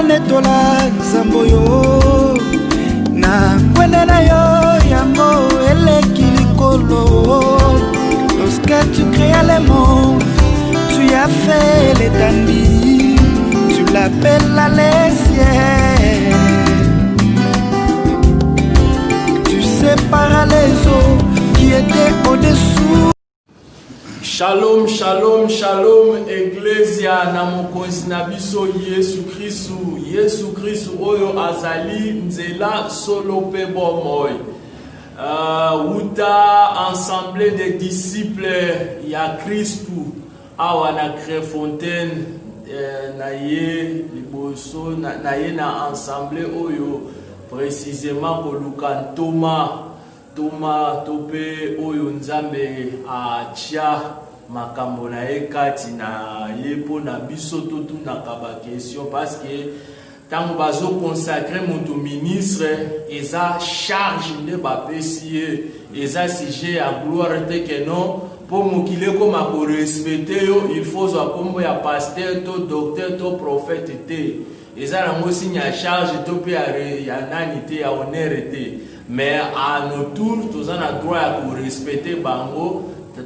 netola nzambo yo na kwende na yo yango eleki likolo. Lorsque tu créas le monde, tu as fait l'étendue, tu l'appelles la les cieux. Tu séparas les eaux qui étaient au-dessous. Shalom, shalom, shalom, Ecclesia na mokonzi na biso Yesu Kristu oyo azali nzela solo pe bomoy. Uta ensemble des disciples ya Kristu awa na Créfontaine na ye liboso na ye na ensemble oyo précisément koluka Toma tope oyo nzambe atia makambo na ye kati na ye po na biso totunaka ba question parce que tango bazo consacrer moto ministre eza charge nde bapesi ye eza sujet ya gloire te que non po mokile koma ko respecter yo il faut zwa kombo ya pasteur to docteur to prophète te eza nango signe ya charge to pe ya nani te ya honneur te. Mais à nos tours, tous on a droit à respecter Bango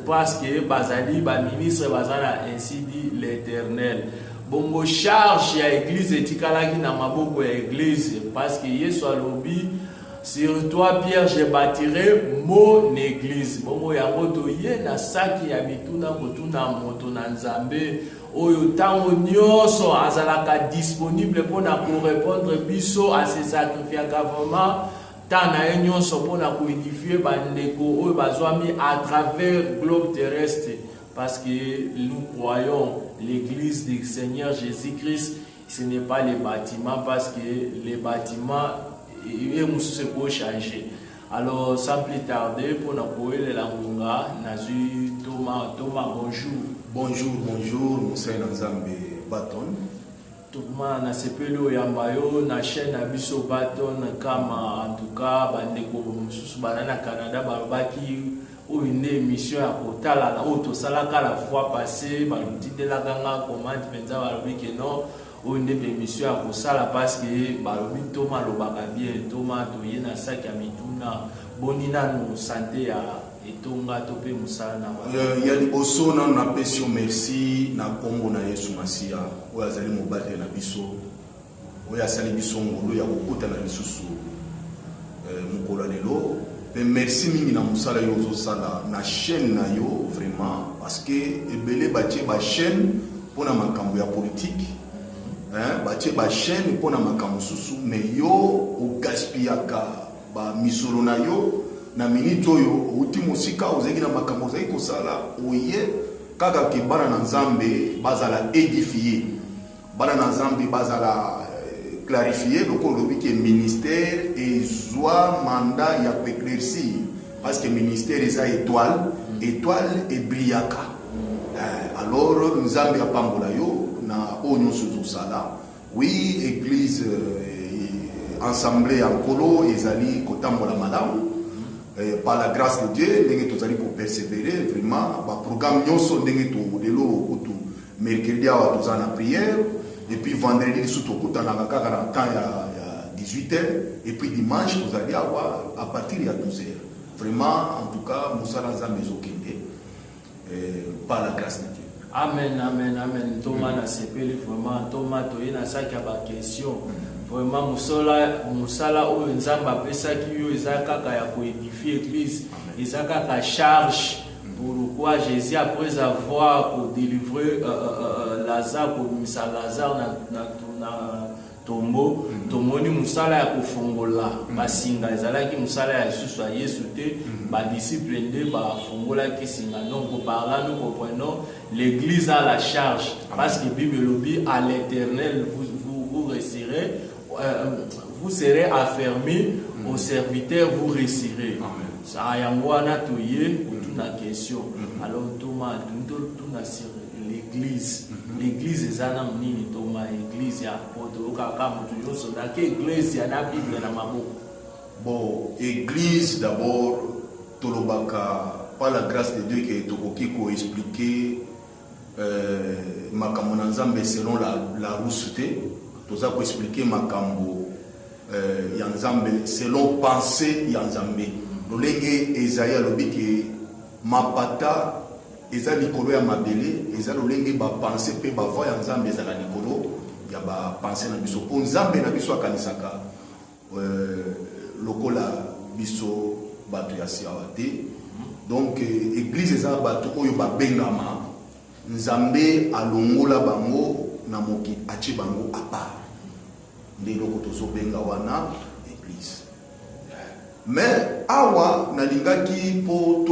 parce que Bazali, ministre Bazala, ainsi dit l'Éternel. Bongo charge à l'église et Tikala qui n'a pas beaucoup d'église parce que Yesu a lobby sur toi Pierre je bâtirai mon église. Bongo ya moto ye na saki ya mituna motuna moto na nzambe oyo tango nyonso azalaka disponible pour répondre biso à ces sacrifices vraiment. Tant na union pour na édifier bandeko oyo bazwami à travers le globe terrestre parce que nous croyons l'église du Seigneur Jésus-Christ. Ce n'est pas les bâtiments parce que les bâtiments se peuvent changer. Alors sans plus tarder pour na koele la ngunga nazu Thomas bonjour Monseigneur Nzambe Baton. Tout le monde na sepelo yambayo na chaîne abiso Baton kama en tout cas bandeko mususu banana Canada balobaki ou une émission ya kotala na auto salaka la fois passée baluti de la ganga commande penza balobi que non ou une émission ya kosala parce que balobi Thomas lobaka bien Thomas to yena saki ya mituna bonina no santé ya etonga topé musala na ya liboso na na pesio merci na kombo na Yesu Masia oyo azali mobate na biso oyo asali biso ngolo ya kokuta na lisusu mukolo lelo pe merci mingi na musala yo zosala na chaîne na yo vraiment parce que ebele batie ba chaîne pona makambo ya politique batie ba chaîne pona makambo susu mais yo o gaspiaka ba misolo na yo na minute oyo uti musika ozeki na makambo ozeki kosala oye kaka ke bana na nzambe bazala édifier bana na nzambe bazala clarifier donc on lobi que ministère ezwa mandat ya éclaircir parce que ministère eza étoile et brillaka alors nzambe apambola yo na onyo suzu sala oui église ensemble en colo ezali kotambola malamu. Par la grâce de Dieu, nous allons persévérer vraiment. Le programme nous sommes mercredi à la prière et puis vendredi nous sommes à 18h et puis dimanche nous allons avoir à partir de 12h. Vraiment, en tout cas, nous sommes dans la maison par la grâce de Dieu. Amen, amen, amen. Thomas n'a sepelé vraiment. Thomas, tu as une question. Vraiment musala oyo nzamba pesa ki yo ezaka ya ko édifier église ezaka ka charge pourquoi Jésus après avoir délivré Lazare pour misa Lazare na tombo tomoni musala ya kofongola basinga ezalaki musala ya Yesu ya Yesu te ba disciple nde ba fongola ki singa donc par là nous comprenons l'église a la charge parce que Bible lobi à l'Éternel vous resterez vous serez affermis aux serviteurs, vous réussirez. Ça a yangwana toye pour toute la question. Alors Thomas, tout sur l'église. L'église est un nini Thomas, l'église ya poto kaka mutu yoso na ke église ya na Bible na maboko. Bon, église d'abord tolobaka par la grâce de Dieu que tokoki ko expliquer makambo na Nzambe selon la rousseté. toza ko expliquer makambo ya Nzambe selon pensée ya Nzambe. Lolenge Esaïe alobi ke mapata eza likolo ya mabele, eza lolenge ba pensée pe ba voix ya Nzambe eza la likolo ya ba pensée na biso. Po Nzambe na biso akanisaka lokola biso bato ya siawa te. Donc église eza bato oyo babengama Nzambe alongola bango na moki achi bango apa nde loko tozobenga wana église. Mais awa nalingaki po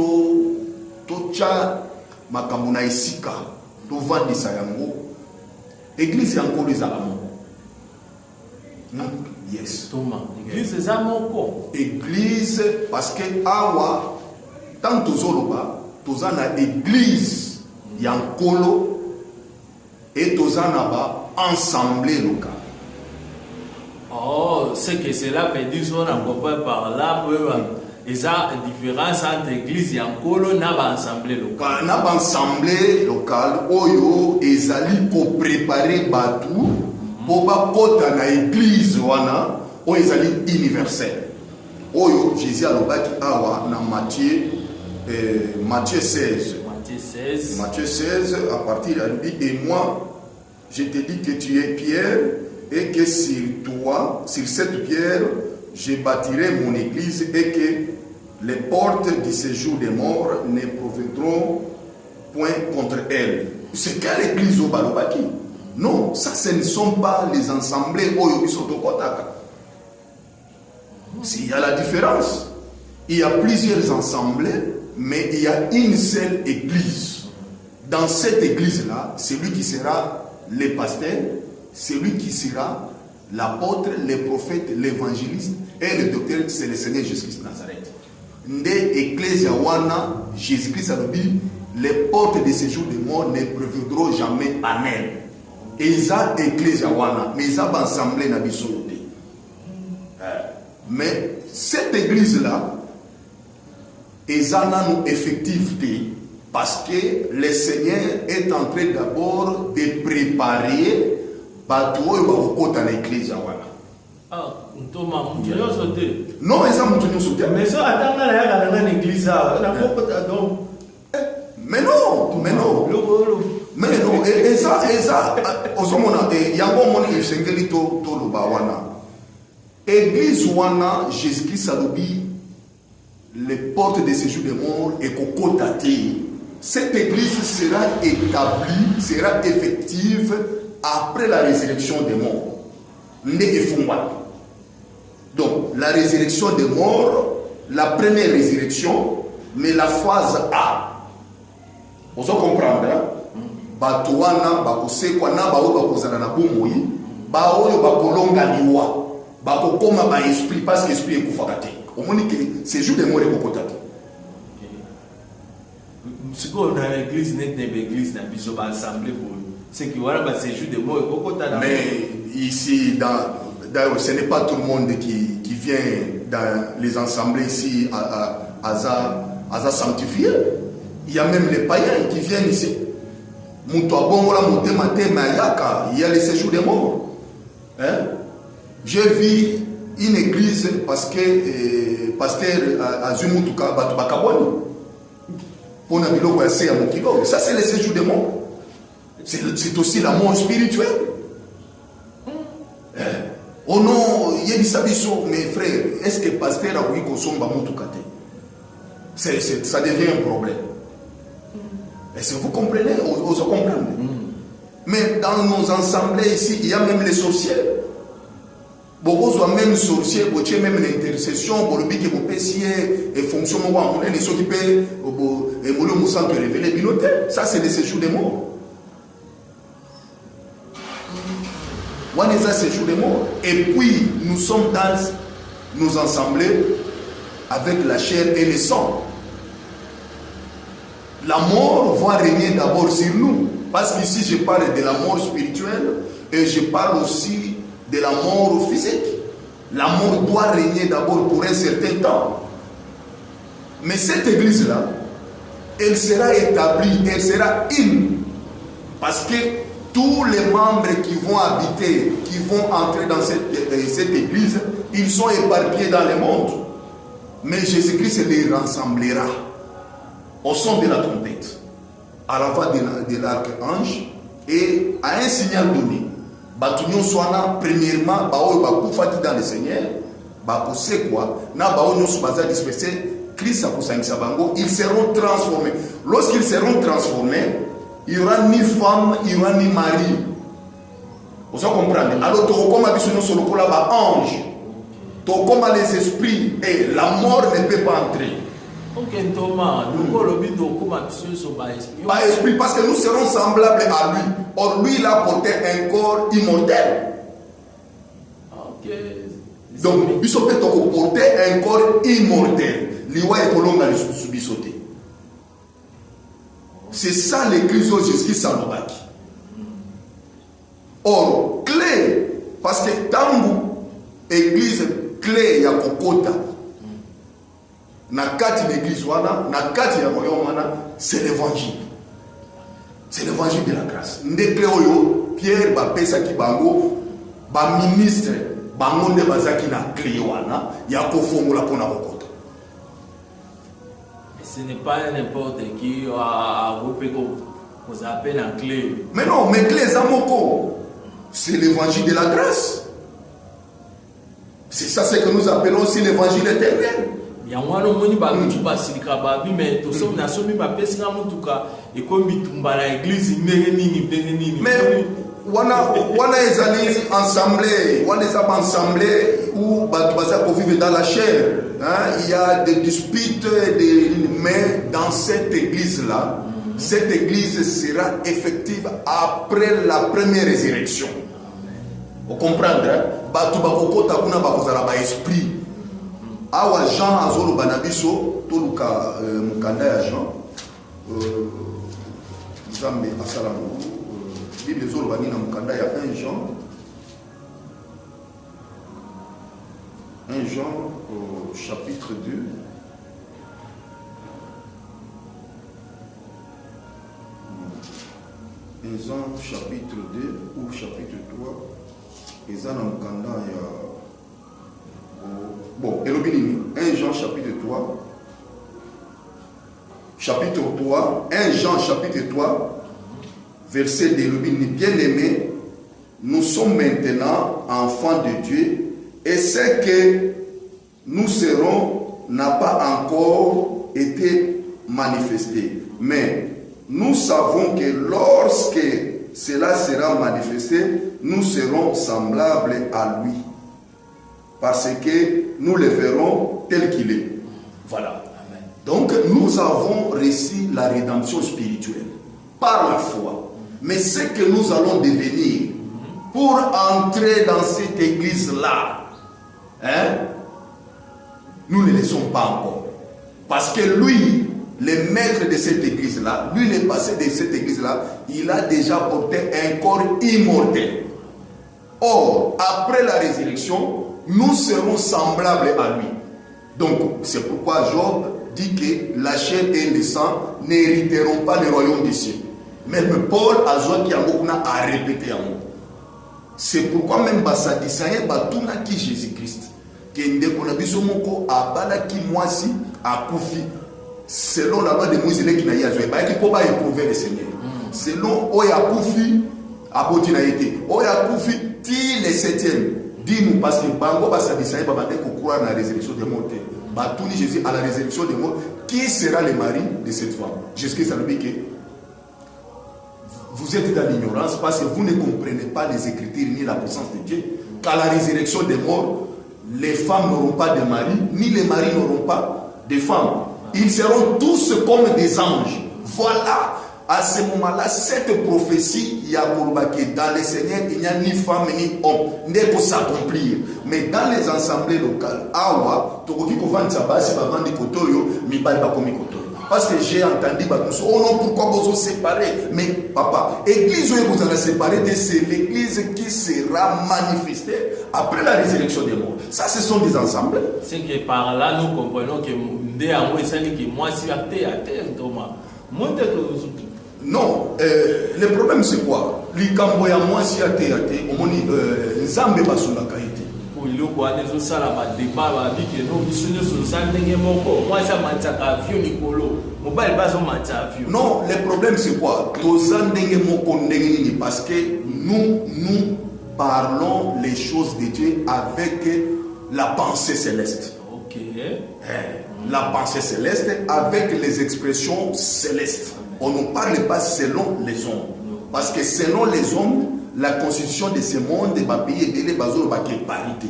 tocha makambo na esika tovandisa yango église yankolo ezala moko. Yes, Thomas, église eza moko. Église parce que awa tant tozoloba toza na église yankolo et toza na ba assemblée locale. Oh, ce que cela veut dire, on a compris par là, il y a une différence entre l'église et l'assemblée locale. Na ba assemblée locale, oyo ezali ko préparer batu pour ba kota na église wana, oyo ezali universel. Oyo Jésus alobaki awa na Matthieu 16. Matthieu 16, à partir de et moi, je te dis que tu es Pierre, et que sur toi, sur cette pierre, je bâtirai mon église, et que les portes du séjour des morts ne profiteront point contre elle. C'est quelle église au Balobaki? Non, ça ce ne sont pas les assemblées Oyobisotokotaka. Il y a la différence. Il y a plusieurs assemblées, mais il y a une seule église. Dans cette église-là, celui qui sera le pasteur, celui qui sera l'apôtre, le prophète, l'évangéliste et le docteur, c'est le Seigneur Jésus-Christ de Nazareth. Nde Ecclesia wana, Jésus-Christ a dit, les portes de séjour des morts ne prévaudront jamais en elle. Et ça, Ecclesia wana, mais ça va ensemble na biso. Mais cette église-là, ils en ont effectivité parce que le Seigneur est en train d'abord de préparer Batoyo Bakota à l'église. Ah, Thomas, Moutinho sauté. Non, mais ça Moutinho sauté. Mais ça, attends, là, il y a une église. Mais non, mais non. Mais non, et ça, il y a un bon moment qui s'est engagé tout le bawana. Église wana, Jésus-Christ a dit, les portes de séjour des morts et kokotate. Cette église sera établie, sera effective après la résurrection des morts. Donc, la résurrection des morts, la première résurrection, mais la phase A. Vous comprenez, hein? Batuana, bakosekwa na bao bakozana na bomoi, baoyo bakolonga liwa. Bakokoma ba esprit parce que l'esprit est koufakate. Au moins que ces jours de mort est kokotate. Ce qu'on a dans l'église n'est pas l'église dans biso ba assemblée pour c'est qui voilà ba ces jours de mort est kokotate. Mais ici d'ailleurs ce n'est pas tout le monde qui vient dans les assemblées ici à sanctifier. Il y a même les païens qui viennent ici. Il y a les séjours des morts. Hein? J'ai vu une église parce que pasteur Azumutuka Batubakabwani. Pour Nabilo Wassé à Mokilo. Ça, c'est le séjour des morts. C'est aussi la mort spirituelle. Oh non, Yebisabiso, mes frères, est-ce que pasteur a ouï Kosomba Mutukate? Ça devient un problème. Est-ce que vous comprenez? Vous comprenez? Mais dans nos assemblées ici, il y a même les sorciers. Beaucoup sont même sorciers, vous avez même l'intercession, pour le but que vous payez et fonction, on est les ceux qui paient, et vous le centre révélé, ça c'est les séjours des morts. On est à séjours des morts. Et puis, nous sommes dans nos assemblées avec la chair et le sang. La mort va régner d'abord sur nous. Parce qu'ici, je parle de la mort spirituelle et je parle aussi de la mort physique. La mort doit régner d'abord pour un certain temps. Mais cette église-là, elle sera établie, elle sera une. Parce que tous les membres qui vont habiter, qui vont entrer dans cette église, ils sont éparpillés dans le monde. Mais Jésus-Christ les rassemblera au son de la trompette, à la voix de l'archange et à un signal donné. Batunyo soana premièrement bao bakufati dans le Seigneur, bakose quoi, na bao nyoso baza dispersé, Christ a kusangisa bango, ils seront transformés. Lorsqu'ils seront transformés, il n'y aura ni femme, il n'y aura ni mari. Vous comprenez? Alors, comme biso sur le kola ba ange, comme les esprits et la mort ne peut pas entrer. Ok, Thomas, nous allons par esprit, parce que nous serons semblables à lui. Or, lui, il a porté un corps immortel. Ok. Donc, il peut porter un corps immortel. Liwa et Colomba les subisoté. C'est ça l'église de Jésus Salobaki. Or, clé, parce que tant l'église clé ya kokota. Na kati l'église wana, na kati ya royaume wana, c'est l'évangile. C'est l'évangile de la grâce. Ndekle oyo Pierre ba pesa ki bango ba ministre bango nde bazaki na clé wana ya kofongola pona kokota. Ce n'est pas n'importe qui a groupé qu'on appelle en clé. Mais non, mais clé zamoko, c'est l'évangile de la grâce. C'est ça ce que nous appelons aussi l'évangile éternel. Il y a un moment où il y a un peu mais tout ça, on a somme ma pèse en tout cas et comme il tombe à l'église, mais wana ezali ensemble, wana ezali ensemble où baza pour vivre dans la chair. Il y a des disputes, mais dans cette église-là, cette église sera effective après la première résurrection. Vous comprenez? Batu bakokota kuna bakozala ba esprit. Awa Jean azolo banabiso toluka mukanda ya Jean Nzambe asala mo Bible zolo bani na mukanda ya 1 Jean 1 Jean au chapitre 2 1 Jean chapitre 2 ou chapitre 3 ezana mukanda ya bon, 1 Jean chapitre 3, chapitre 3, 1 Jean chapitre 3, verset 2, bien aimé, nous sommes maintenant enfants de Dieu et ce que nous serons n'a pas encore été manifesté. Mais nous savons que lorsque cela sera manifesté, nous serons semblables à lui. Parce que nous le verrons tel qu'il est. Voilà. Amen. Donc nous avons reçu la rédemption spirituelle par la foi. Mais ce que nous allons devenir pour entrer dans cette église-là, nous ne le sommes pas encore. Parce que lui, le maître de cette église-là, lui le passé de cette église-là, il a déjà porté un corps immortel. Or, après la résurrection, nous serons semblables à lui. Donc, c'est pourquoi Job dit que la chair et le sang n'hériteront pas le royaume des cieux. Même Paul a répété en mot. C'est pourquoi même Basadisaïen Batuna qui Jésus-Christ, qui selon la loi de Moïse qui n'a pas éprouvé le Seigneur. Selon Oya Koufi, Abotina été. Oya Koufi, ti le septième. Dis-nous, parce que Bango Basadisaïen Babate croire à la résurrection des morts. Batouni Jésus à la résurrection des morts. Qui sera le mari de cette femme? Jusqu'à ça veut dire que vous êtes dans l'ignorance parce que vous ne comprenez pas les Écritures ni la puissance de Dieu. Qu'à la résurrection des morts, les femmes n'auront pas de mari, ni les maris n'auront pas de femmes. Ils seront tous comme des anges. Voilà, à ce moment-là, cette prophétie, il y a dans les Seigneurs, il n'y a ni femme ni homme. N'est pour s'accomplir. Mais dans les assemblées locales, awa, tokoki kovandi sabasi bavandi kotoyo, mibali bakomi kotoyo. Parce que j'ai entendu, oh non, pourquoi vous vous séparez? Mais papa, l'église où vous allez séparer, c'est l'église qui sera manifestée après la résurrection des morts. Ça, ce sont des ensembles. C'est que par là, nous comprenons que moi, si à terre, Thomas, moi, Non, le problème c'est quoi? Likambo ya mwasi ya te omoni nzambe basulaka ete. Il y a des gens qui ont des débats qui ont des moi ça m'a non, le problème c'est quoi? Parce que nous parlons les choses de Dieu avec la pensée céleste. Ok. La pensée céleste avec les expressions célestes. On ne parle pas selon les hommes. Parce que selon les hommes, la constitution de ce monde est pays et les bases parité.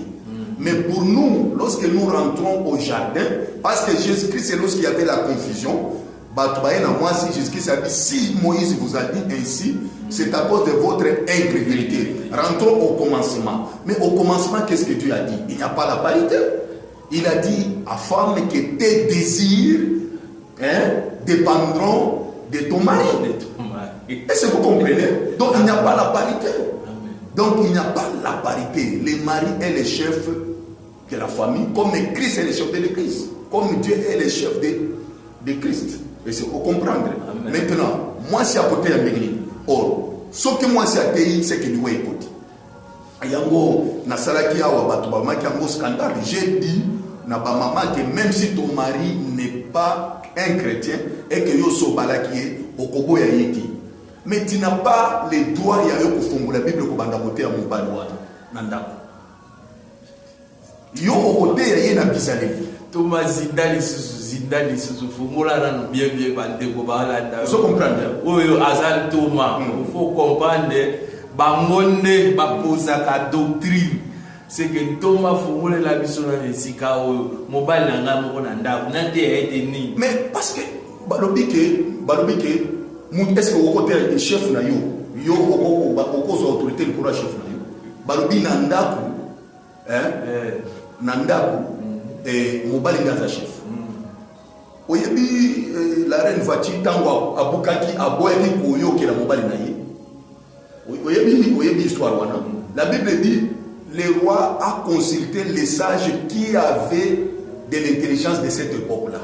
Mais pour nous, lorsque nous rentrons au jardin, parce que Jésus-Christ, c'est lorsqu'il y avait la confusion, si Jésus-Christ a dit, si Moïse vous a dit ainsi, c'est à cause de votre incrédulité. Rentrons au commencement. Mais au commencement, qu'est-ce que Dieu a dit? Il n'y a pas la parité. Il a dit à femme que tes désirs dépendront de ton mari. Est-ce que vous comprenez? Donc il n'y a pas la parité. Donc il n'y a pas la parité. Le mari est le chef de la famille, comme Christ est le chef de l'Église, comme Dieu est le chef de Christ. Et c'est pour comprendre. Amen. Maintenant, moi c'est à côté de l'église. Or, ce que moi c'est à pays, c'est que nous écoutons. Yango na salaki awa batu ba maki yango scandale. J'ai dit na ba maman que même si ton mari n'est pas un chrétien et que yo so balaki okobo ya yeki. Mais tu n'as pas les droits ya yo ko la Bible ko banda côté ya mobali wana na ndako. Yo okote ya ye na bizale. Thomas zindali susu fumula na bien bande ko balanda. Vous comprenez? Oui, azal Thomas, il faut comprendre bangonde baposa ka doctrine. C'est que Thomas fumule la biso na sika o mobile na ngamo na ndako na te été ni. Mais parce que balobi ke est-ce que au côté du chef na yo oko autorité pour le chef na yo. Balobi na ndako na ndako mobile ngaza chef. Oyebi la reine Vati tango abukaki aboyaki koyo ke la mobile na ye. Oyebi histoire wana. La Bible dit le roi a consulté les sages qui avaient de l'intelligence de cette époque-là.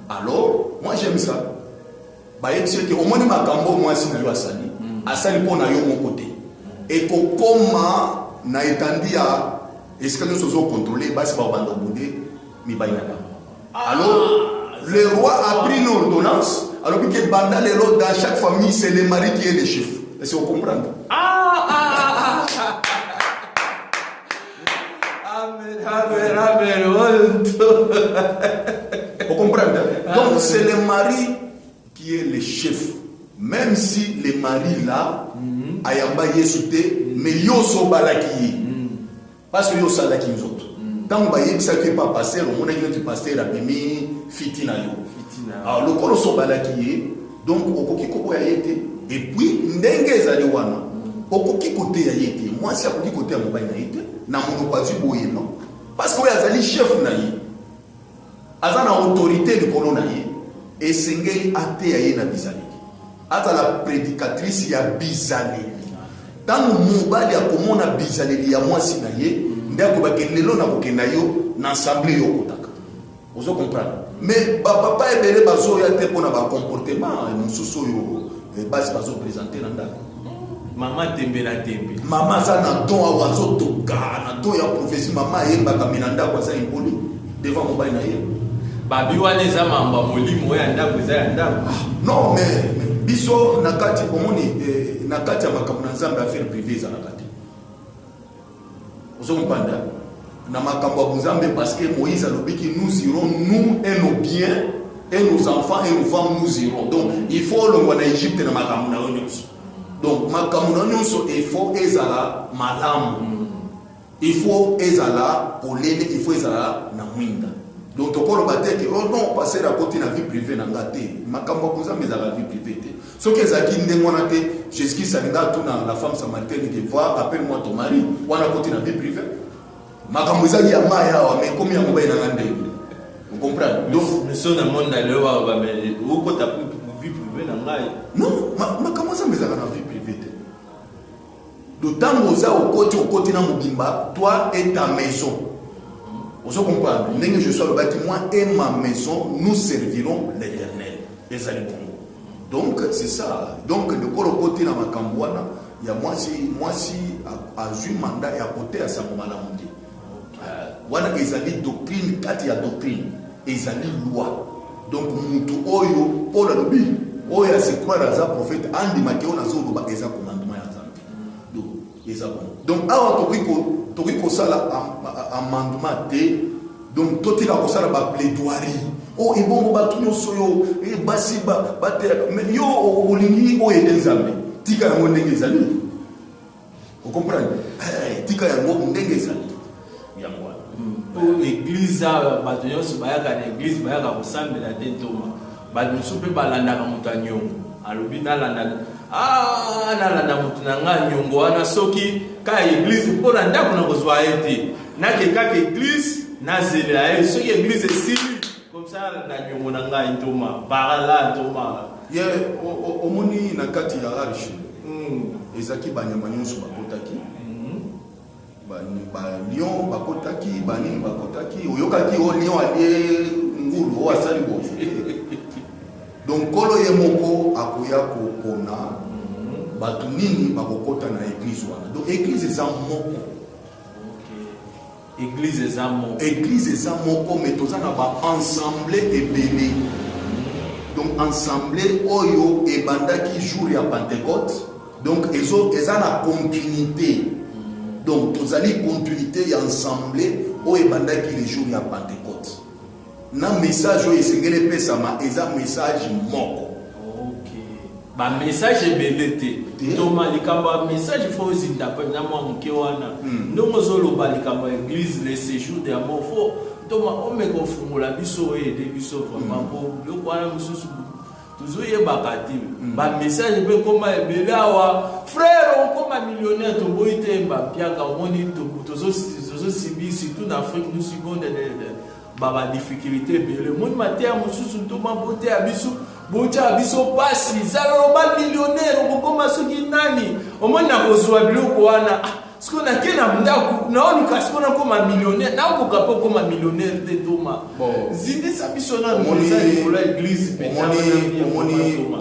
Alors, moi j'aime ça. Bah, il y a au moins makambo moi si na yo asali. Asali pour na yo mon côté. Et comment na étandi à est-ce que nous sommes contrôlés bah c'est pas bando boudé mi baina. Alors le roi a pris une ordonnance. Alors que dans chaque famille c'est le mari qui est le chef. Est-ce que vous comprenez? Vous comprenez? Donc c'est le mari qui est le chef. Même si le mari là ayamba yesute mais yo so balaki parce que yo salaki nous autres. Tant que ça qui pas passer au monde qui passer la bimi fitina yo. Alors le kolo so balaki donc okoki koko ya yete et puis ndenge ezali wana okoki côté ya yete moi si akoki côté ya mobile na yete na mono pas du boye non parce que azali chef na yi azana autorité de kolo na yi et sengeli ate ya ye na bizali ata la prédicatrice ya bizali tant mobile ya komona bizali ya moi si na ye ndako bakelelo na kokenda yo na assemblée yo kotaka ozo comprendre mais papa ebele bazo ya te pona ba comportement mususu yo basi bazo présenter na ndako maman tembe na tembe maman ça na don awazo toka na don ya prophétie maman yemba kamina ndako za impoli devant mobile na ye babi wana eza mamba molimo ya ndako eza ya ndako non mais biso na kati omoni na kati ya makambo na nzambe affaire privée za na kati ozo mpanda na makambo ya nzambe parce que Moïse a dit que nous irons nous et nos biens et nos enfants et nos femmes nous irons donc il faut le en Égypte na makambo na nyonso donc makambo na nyonso il faut ezala malamu il faut ezala polele il faut ezala na mwinda donc tokolo bateke oh non passer à côté na vie privée na ngate makambo ya nzambe za la vie privée te ce que zaki ndengona te Jésus salinga tout na la femme samaritaine qui va appelle-moi ton mari wana côté na vie privée makambo ezali ya maya wa mais comme ya mobile na ngande vous comprenez donc nous sommes dans monde d'aller wa ba mais où ko ta vie privée na ngai non makambo za mezaka na vie privée te d'autant oza au côté na mobimba toi et ta maison vous comprenez ndenge je sois le bâtiment et ma maison nous servirons l'Éternel ezali bongo Donc c'est ça. Donc de quoi le côté dans ma cambouana, il y a moi si à un mandat et à côté à sa monté. Wana ezali doctrine, kati ya doctrine, ezali loi. Donc mutu oyo Paul alobi, oyo a se croire à un prophète andi makeo na zo loba eza commandement ya Nzambe. Donc eza bon. Donc awa tokiko sala amendement te. Donc tout est là pour ça la plaidoirie. Oh et bon batu nyonso yo e basi ba mais yo olingi o edenzabe. Tika yango ndenge ezali. Vous comprenez? Tika yango ndenge ezali. Yango. Pour l'église batu nyonso bayaka na église bayaka kosambela te ntoma. Batu sope balanda ka mutanyo. Alobi na landa nalanda mutu na nga nyongo wana soki ka église pour landa kuna kozwa ete. Na ke ka église nazela ce qui église ici comme ça na nyongo na nga ntoma barala ntoma ye omoni na kati ya arche ezaki banyama nyonso bakotaki ba lion bakotaki banini bakotaki oyokaki o lion alie ngulu o asali bo donc kolo ye moko akoya kopona batu nini bakokota na église wana donc église eza moko. Église ezamo. Église ezamo comme tozana ba ensemble ebele. Donc ensemble oyo ebandaki jour ya Pentecôte. Donc ezana continuité. Donc tozali continuité ya ensemble oyo ebandaki les jours ya Pentecôte. Na message oyo esengeli pesa ma eza message moko. Ba message ebelete toma likamba message faut zindape na mwa mke wana ndongo zoloba likamba église le séjour de amour faut toma omeko fungula biso ede biso vraiment pour le kwana mususu tuzoye bakati ba message be koma ebelawa frère on koma millionnaire to boitemba piaka moni to tozo sibi surtout en Afrique nous seconde baba difficulté bele mon matin mususu toma bote abisu bocha biso pasi zalo ba millionnaire okoma soki nani omona kozwa biloko wana siko na kena ndaku naoni kasiko na koma millionnaire na kokapo koma millionnaire te toma zindi sa biso na moni pour l'église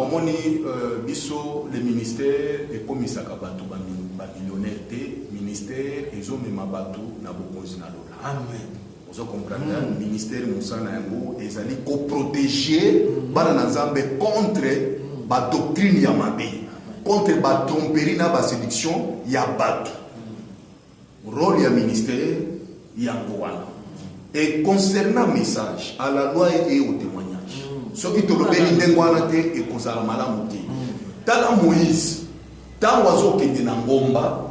omoni biso le ministère et komisaka bato ba millionnaire te ministère ezomema bato na bokonzi na lola. Amen. Vous comprenez, le ministère Moussana Yango est allé protéger Nzambe contre la doctrine Yamabe, contre la tromperie na la séduction Yabat. Rôle du ministère Yangoana. Et concernant le message, à la loi et au témoignage, ce qui te le béni et qu'on s'en a mal à monter. Tant Moïse, tant oiseau qui est dans Ngomba,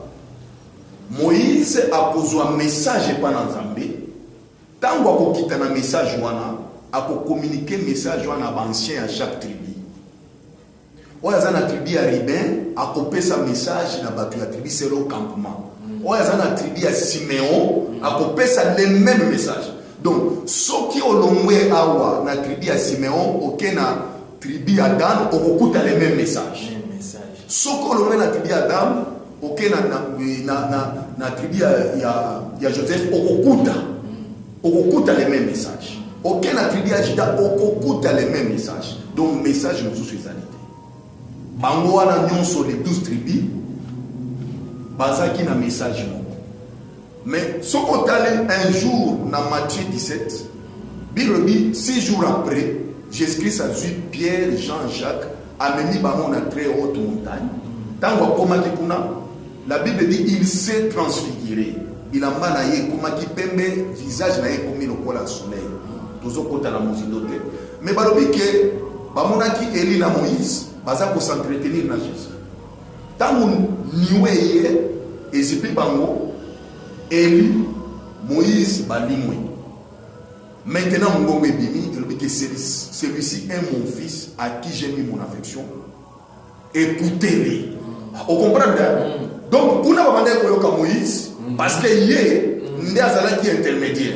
Moïse a posé un message par Nzambe. Tant qu'on quitte un message, on a communiqué message à l'ancien à chaque tribu. On a une tribu à Ribin, a coupé sa message dans la tribu, c'est le campement. On a une tribu à Siméon, a coupé ça le même message. Donc, ceux qui ont l'ongoué à la tribu à Siméon, aucun tribu à Dan, on écoute le même message. Ceux qui ont l'ongoué à la tribu à Dan, aucun na tribu à Joseph, on écoute. On écoute les mêmes messages. Aucun attribut à Juda, on écoute les mêmes messages. Donc, message nous sommes alité. Bangoana nyon sur les 12 tribus, bazaki na message. Mais ce qu'on allé un jour dans Matthieu 17, Birobi, 6 jours après, Jésus-Christ a vu Pierre, Jean, Jacques, amené Bangon à très haute montagne. Tant qu'on la Bible dit il s'est transfiguré. Il a malaye comme qui pembe visage na comme le kola soleil tozo kota la mozindo te mais balobi ke bamona ki Eli na Moïse baza ko s'entretenir na Jésus tangu niweye ezipi bango Eli Moïse balimwe maintenant ngombe bimi elobi ke celui-ci est mon fils à qui j'ai mis mon affection écoutez-le. Vous comprenez? Donc kuna babande ko yoka Moïse parce que yé ndé azalaki intermédiaire.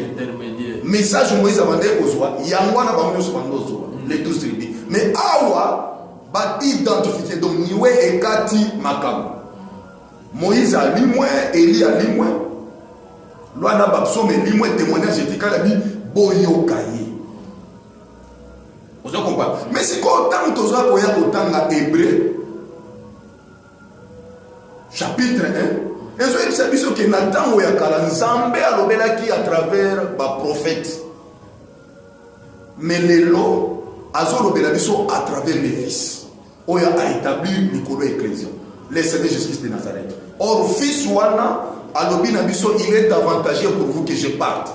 Message Moïse abandé kozwa yangwana bango so bandozo les 12 tribus. Mais awa ba identifier donc niwe ekati makam. Moïse a limwe, Eli a limwe. Loana babsome limwe témoignage etikala bi boyokaye. Vous comprenez? Mais si Siko tant toza koya kotanga Hébreu chapitre 1 ezo yebisa biso ke na ntango ya kala Nzambe alobelaki à travers baprophète, mais lelo azolobela biso à travers les fils oyo a établi likolo ya ecclésia, le Seigneur Jésus de Nazareth. Or fils wana alobi na biso, il est avantageux pour vous que je parte.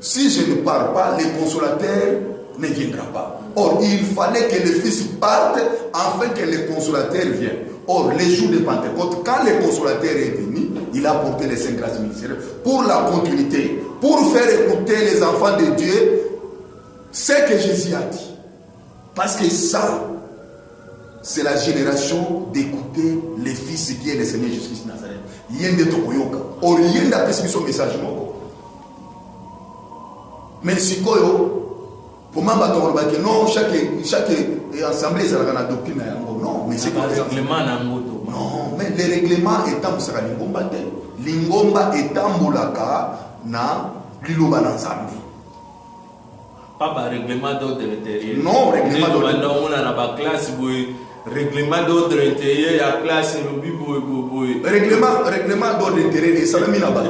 Si je ne pars pas, le consolateur ne viendra pas. Or, il fallait que le Fils parte afin que le consolateur vienne. Or, les jours de Pentecôte, quand le consolateur est venu, il a porté les 5 grâces ministérielles pour la continuité, pour faire écouter les enfants de Dieu ce que Jésus a dit. Parce que ça, c'est la génération d'écouter le Fils qui est le Seigneur Jésus de Nazareth. Yende tokoyoka. Or, yende apesi son message moko. Mais si pour moi, non, chaque assemblée, ça a une doctrine. Non, mais c'est pas le règlement. Non, mais le règlement est en train de l'ingomba. L'ingomba est en train na liloba n'ensemble. Pas de règlement d'ordre intérieur. Non, règlement d'ordre intérieur. Règlement d'ordre intérieur, la classe, règlement d'ordre intérieur, et ça l'a mis là-bas.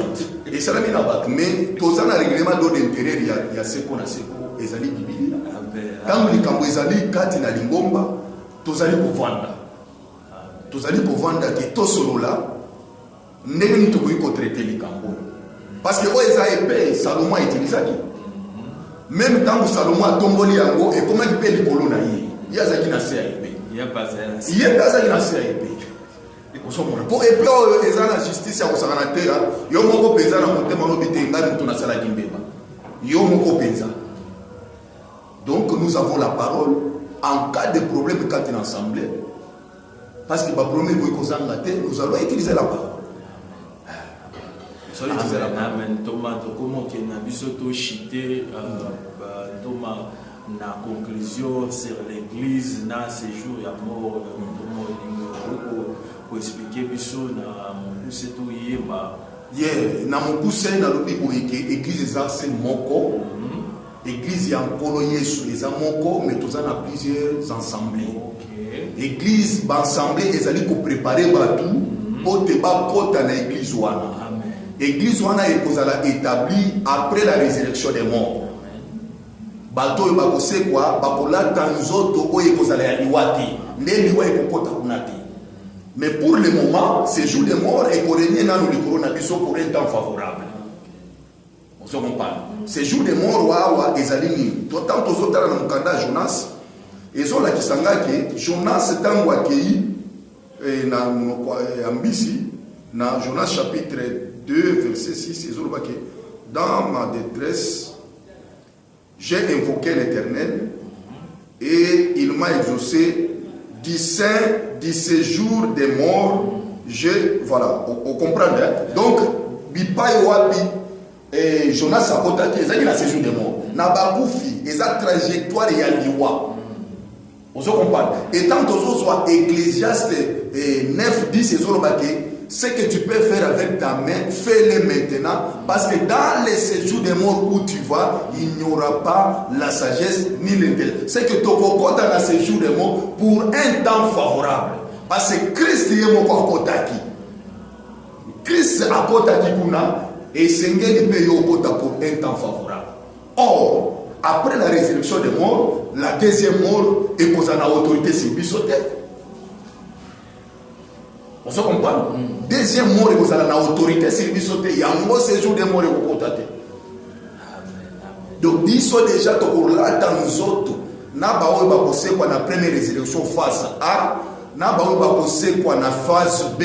Et ça l'a mis là-bas. Mais tout ça, le règlement d'ordre intérieur, il y a ce qu'on a, et ça dit Bible. Quand les Cambouezali, quand il y a l'ingomba, tous allez pour vendre. Tous allez pour vendre que tout ce là, n'est pas pour traiter les Camboues. Parce que les épais, Salomon a utilisé. Même tant que Salomon a tombé, et comment il paye les colons, il y a ça qui n'a pas épais. Il y a pas ça qui n'a pas épais. Pour épais, ils ont la justice à Osanatea, ils ont mon copain, ils ont mon témoin, ils ont mon salle à Gimbeba. Ils ont mon copain. Donc nous avons la parole en cas de problème quand il est ensemble. Parce que le problème nous allons utiliser la parole. Nous allons utiliser la parole. Amen. Thomas, comment tu as vu ce chité, Thomas, na conclusion sur l'église, na séjour, il y a mort, pour expliquer biso na mon pousse tout yema. Yeah, na mon pousse na lobi pour église c'est moko. Église ya nkolo Yesu eza moko, mais tous en a plusieurs assemblées. Église ba assemblée ezali ko préparer batou pour te ba kota na église wana. Église wana ekozala établie après la résurrection des morts. Bato ba kose kwa ba kolata nzoto oyo ekozala ya liwati nde liwa ekokota kunati. Mais pour le moment, ces jours de mort et qu'on est dans le coronavirus pour un temps favorable. On se comprend. Ces jours de mort, ils allaient d'autant que les autres dans le candidat Jonas, ils ont la kisanga que Jonas est en accueilli en Bissi, dans Jonas chapitre 2, verset 6, ils ont dit que dans ma détresse, j'ai invoqué l'Éternel et il m'a exaucé du sein du séjour des morts. Voilà, on comprend. Hein? Donc, Bipaï Wabi et Jonas a contacté, ils ont dit la séjour des morts. Nabakoufi, ils ont trajectoire et Yaliwa. On se comprend. Et tant que ce soit Ecclésiaste 9, 10, ils ont dit ce que tu peux faire avec ta main, fais-le maintenant. Parce que dans les séjours des morts où tu vas, il n'y aura pas la sagesse ni l'intelligence. C'est que tu vas dans le séjour des morts pour un temps favorable. Parce que Christ est mon kotaki. Christ a kotaki kuna et Seigneur il paye au kota pour un temps favorable. Or, après la résurrection des morts, la deuxième mort est posée à l'autorité sur bisoté. On se comprend? Deuxième mort, vous avez l'autorité sur bisoté. Il y a un mot séjour de mort et vous contactez. Donc, biso déjà, tu là dans nous autres. N'a pas eu à quoi la première résurrection phase A. N'a pas eu à quoi la phase B.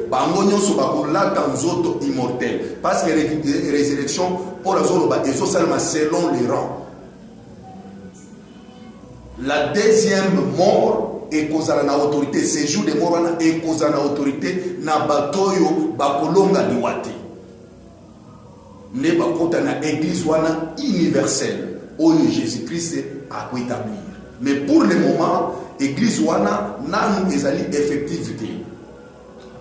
Bangonyo so bakola dans nous autres immortels. Parce que la résurrection, pour les autres, ils sont seulement selon les rangs. La deuxième mort et kozala na autorité séjour de mort wana et kozala na autorité na batoyo bakolonga liwate ne bakota na église wana universelle oyo Jésus-Christ a établir. Mais pour le moment église wana nanu ezali effectivité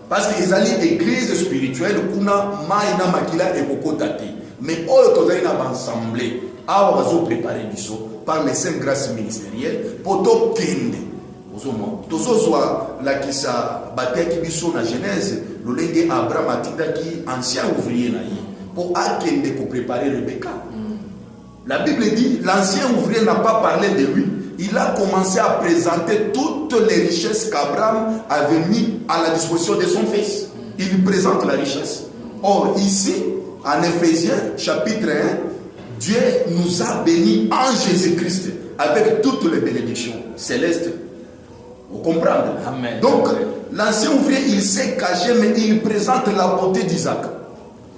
parce que ezali église spirituelle kuna mai na makila ekokota te mais oyo tozali na ensemble awa bazo préparer biso par les saintes grâces ministérielles pour to kende ozoma tozozwa la kisa bateki biso na Genèse lolenge Abraham atindaki ancien ouvrier na ye pour akende ko préparer Rebecca. La Bible dit l'ancien ouvrier n'a pas parlé de lui, il a commencé à présenter toutes les richesses qu'Abraham avait mis à la disposition de son fils. Il lui présente la richesse. Or ici en Éphésiens chapitre 1, Dieu nous a bénis en Jésus-Christ avec toutes les bénédictions célestes. Vous comprenez? Amen. Donc, l'ancien ouvrier, il s'est caché, mais il présente la bonté d'Isaac.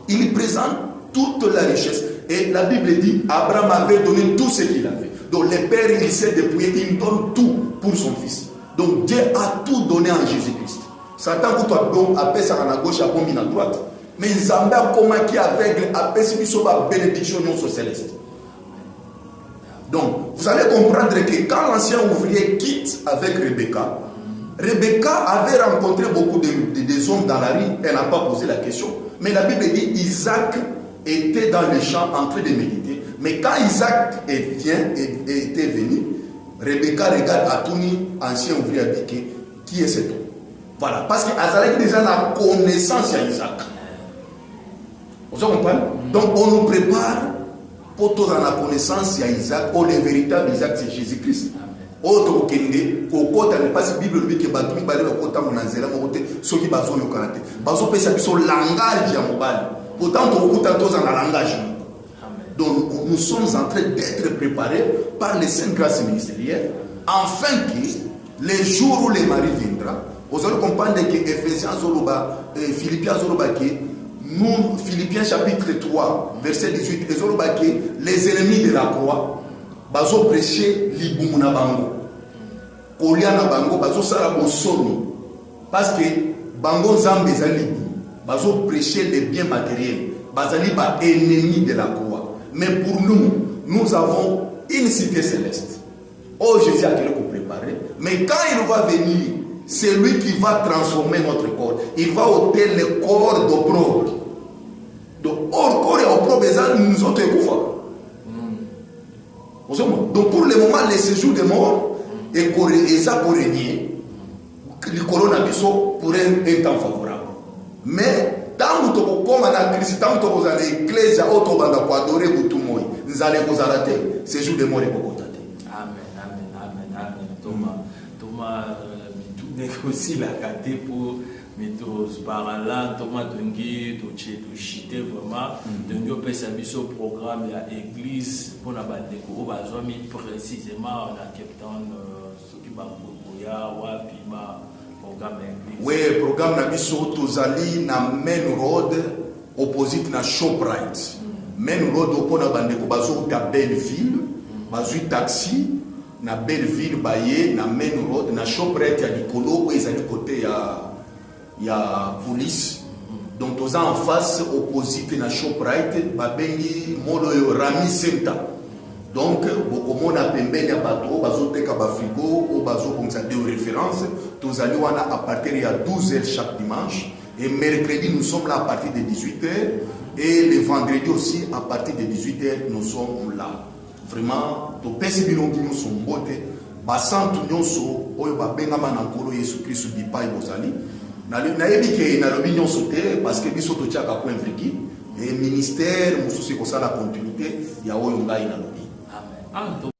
Il présente toute la richesse. Et la Bible dit, Abraham avait donné tout ce qu'il avait. Donc, le père, il s'est dépouillé, il donne tout pour son fils. Donc, Dieu a tout donné en Jésus-Christ. Satan, quand tu as appelé ça à gauche, à la droite. Mais Zambé a commencé aveugle, a perçu la bénédiction céleste. Donc, vous allez comprendre que quand l'ancien ouvrier quitte avec Rebecca, Rebecca avait rencontré beaucoup des hommes dans la rue, elle n'a pas posé la question. Mais la Bible dit Isaac était dans les champs en train de méditer. Mais quand Isaac était venu, Rebecca regarde Atouni, ancien ouvrier, a dit qui est cet homme? Voilà, parce qu'il a déjà la connaissance à Isaac. Vous comprenez? Donc on nous prépare pour tous dans la connaissance à Isaac, pour le véritable Isaac, c'est Jésus-Christ. Autre kende, kokota ne pas si Bible dit que batumi bale kokota monanzela mokote soki bazo yokanate. Bazo pesa biso langage ya mobali. Pourtant kokota tous dans la langage. Donc nous sommes en train d'être préparés par les saintes grâces ministérielles afin que les jours où le mari viendra, vous allez comprendre que Ephésiens Zoloba, Philippiens Zoloba que nous, Philippiens chapitre 3, verset 18, les ennemis de la croix, bazo prêcher libumuna bango. Kolia na bango, bazo sala bosono. Parce que bango zambe zali, bazo prêcher les biens matériels, bazali ba ennemis de la croix. Mais pour nous, nous avons une cité céleste. Oh, Jésus a quelque chose préparé. Mais quand il va venir, c'est lui qui va transformer notre corps. Il va ôter le corps d'opprobre. Donc, hors corps et opprobre, nous autres écoufons. Donc, pour le moment, les séjours de mort, et ça pour régner, le coronavirus pour un temps favorable. Mais, tant que vous avez la crise, tant que vous avez l'église, vous avez adoré, vous allez vous arrêter. Séjour de mort est pour vous. Amen. Thomas, aussi la caté pour mettre par là, Thomas Dengue, tu chité vraiment. Dengue peut servir au programme de l'église pour la bande de Kourou, précisément dans Cape Town, ce qui va pour Wapima, programme église. Oui, programme Nabiso Tozali na Main Road, opposite na Shoprite. Main Road, au pont de bande de Kourou, à Belleville, bazui taxi. Na Belleville baye na Main Road na Shoprite ya likolo où ils allaient côté ya police. Donc tous en face opposite na Shoprite babengi molo yo Rami Center. Donc beaucoup na pembeni ya bato bazoteka ba frigo ou bazo comme ça de référence. Tous allés wana à partir ya 12h chaque dimanche et mercredi nous sommes là à partir de 18h et le vendredi aussi à partir de 18h nous sommes là. Vraiment, to pesi bilongi nyonso mbote basantu nyonso oyo babengama na nkolo Yesu Kristo bipai bozali nayebi ke nalobi nyonso te parce que biso totiaka point vriki et ministère mosusu ekosala continuité ya oyo ngai nalobi. Amen.